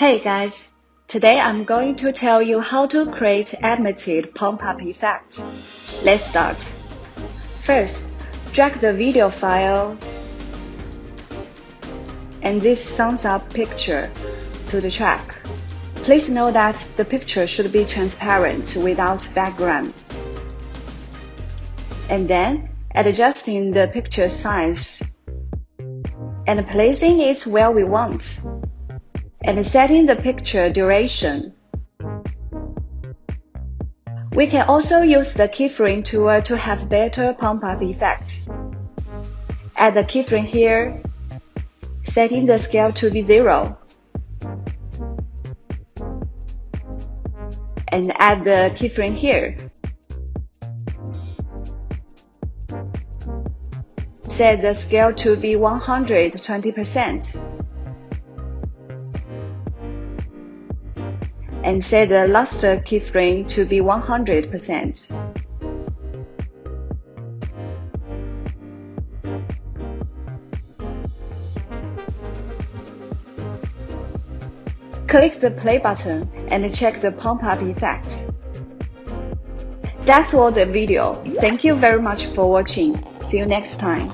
Hey guys, today I'm going to tell you how to create animated pump-up effect. Let's start. First, drag the video file and this thumbs up picture to the track. Please note that the picture should be transparent without background. And then, adjusting the picture size and placing it where we want, and setting the picture duration. We can also use the keyframe tool to have better pump-up effect. Add the keyframe here, setting the scale to be 0. And add the keyframe here. Set the scale to be 120%. And set the last keyframe to be 100%. Click the play button and check the pump-up effect. That's all the video. Thank you very much for watching. See you next time.